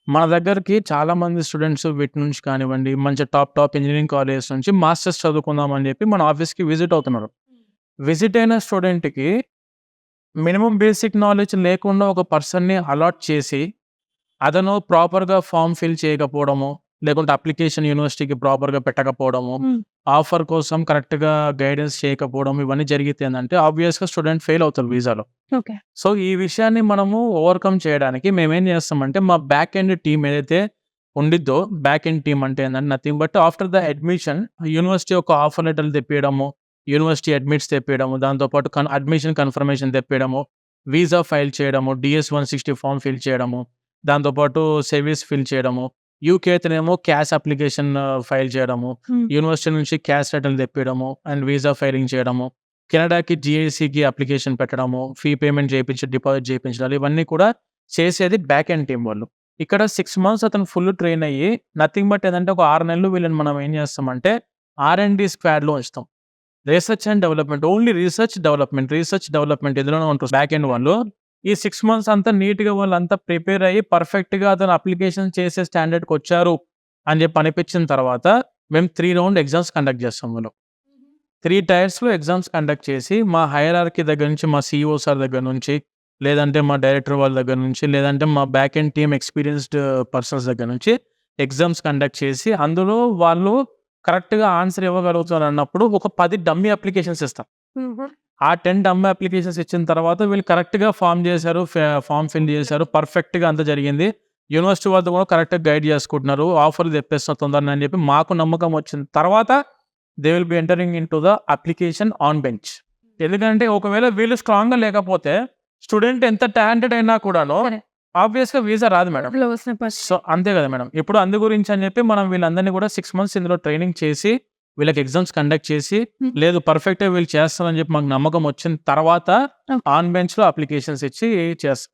మన దగ్గరికి చాలా మంది స్టూడెంట్స్ వీటి నుంచి కానివ్వండి, మంచి టాప్ ఇంజినీరింగ్ కాలేజెస్ నుంచి మాస్టర్స్ చదువుకుందాం అని చెప్పి మన ఆఫీస్‌కి విజిట్ అవుతున్నారు. విజిట్ అయిన స్టూడెంట్‌కి మినిమమ్ బేసిక్ నాలెడ్జ్ లేకుండా ఒక పర్సన్‌ని అలాట్ చేసి, అతను ప్రాపర్‌గా ఫార్మ్ ఫిల్ చేయకపోవడము, లేకుంటే అప్లికేషన్ యూనివర్సిటీకి ప్రాపర్‌గా పెట్టకపోవడము, హ్మ్. ఆఫర్ కోసం కరెక్ట్‌గా గైడెన్స్ చేయకపోవడం ఇవన్నీ జరిగితే ఏందంటే ఆబ్వియస్‌గా స్టూడెంట్ ఫెయిల్ అవుతారు వీసాలో. ఓకే. సో, ఈ విషయాన్ని మనము ఓవర్‌కమ్ చేయడానికి మేమేం చేస్తామంటే, మా బ్యాక్ ఎండ్ టీమ్ ఏదైతే ఉండిద్దో, బ్యాక్ ఎండ్ టీమ్ అంటే ఏందంటే nothing but after the admission university ఒక ఆఫర్ లెటర్‌లు తెప్పియడము, యూనివర్సిటీ అడ్మిట్స్ తెప్పియడము, దాంతో పాటు అడ్మిషన్ కన్ఫర్మేషన్ తెప్పియడము, వీసా ఫైల్ చేయడము, DS-160 ఫార్మ్ ఫిల్ చేయడము, దాంతో పాటు సెవిస్ ఫిల్ చేయడము, యూకే అయితేనేమో క్యాష్ అప్లికేషన్ ఫైల్ చేయడము, హ్మ్. యూనివర్సిటీ నుంచి క్యాష్ లెటర్‌లు తెప్పియడము అండ్ వీసా ఫైలింగ్ చేయడము, కెనడాకి జీఐసీకి అప్లికేషన్ పెట్టడము, ఫీ పేమెంట్ చేపించి, డిపాజిట్ చేపించడాలు ఇవన్నీ కూడా చేసేది బ్యాక్ ఎండ్ టీమ్ వాళ్ళు. ఇక్కడ 6 మంత్స్ అతను ఫుల్ ట్రైన్ అయ్యి నథింగ్ బట్ ఏదంటే ఒక 6 నెలలు వీళ్ళని మనం ఏం చేస్తామంటే ఆర్&డి స్క్వాడ్‌లో ఉంచుతాం. Research and development. Only research development ఇందులోనే ఉంటారు బ్యాక్ ఎండ్ వాళ్ళు. ఈ 6 మంత్స్ అంతా నీట్‌గా వాళ్ళంతా ప్రిపేర్ అయ్యి పర్ఫెక్ట్‌గా అతను అప్లికేషన్ చేసే స్టాండర్డ్‌కొచ్చారు అని చెప్పి అనిపించిన తర్వాత మేము 3 రౌండ్ ఎగ్జామ్స్ కండక్ట్ చేస్తాం అందులో. 3 టైర్స్‌లో ఎగ్జామ్స్ కండక్ట్ చేసి, మా హైరార్కీ దగ్గర నుంచి, మా సీఈఓ సార్ దగ్గర నుంచి, లేదంటే మా డైరెక్టర్ వాళ్ళ దగ్గర నుంచి, లేదంటే మా back end team experienced persons దగ్గర నుంచి ఎగ్జామ్స్ కండక్ట్ చేసి, అందులో వాళ్ళు కరెక్ట్‌గా ఆన్సర్ ఇవ్వగలుగుతారన్నప్పుడు ఒక 10 డమ్మీ అప్లికేషన్స్ ఇస్తాం. హుహు. ఆ 10 డమ్మీ అప్లికేషన్స్ ఇచ్చిన తర్వాత వీళ్ళు కరెక్ట్‌గా ఫార్మ్ చేశారు, ఫార్మ్ ఫిల్ చేశారు. పర్ఫెక్ట్‌గా అంతా జరిగింది. యూనివర్సిటీ వాళ్ళు కూడా కరెక్ట్‌గా గైడ్ చేసుకుంటున్నారు. ఆఫర్‌లు తెప్పిస్తున్నారు తొందరనే అని చెప్పి మాకు నమ్మకం వచ్చిన తర్వాత they will be entering into the application on bench. ఎందుకంటే ఒకవేళ వీళ్ళు స్ట్రాంగ్‌గా లేకపోతే స్టూడెంట్ ఎంత టాలెంటెడ్ అయినా కూడాను కరెక్ట్. ఆబ్వియస్‌గా వీసా రాదు మేడం. లో వస్తున్న పర్సన్. సో, అంతే కదా మేడం. ఇప్పుడు అందు గురించి అని చెప్పి మనం వీళ్ళందరినీ కూడా 6 మంత్స్ ఇందులో ట్రైనింగ్ చేసి, వీళ్ళకి ఎగ్జామ్స్ కండక్ట్ చేసి, హ్మ్. లేదు పర్ఫెక్ట్‌గా వీళ్ళు చేస్తారని చెప్పి మాకు నమ్మకం వచ్చిన తర్వాత ఓకే. ఆన్ బెంచ్‌లో అప్లికేషన్స్ ఇచ్చి చేస్తాం.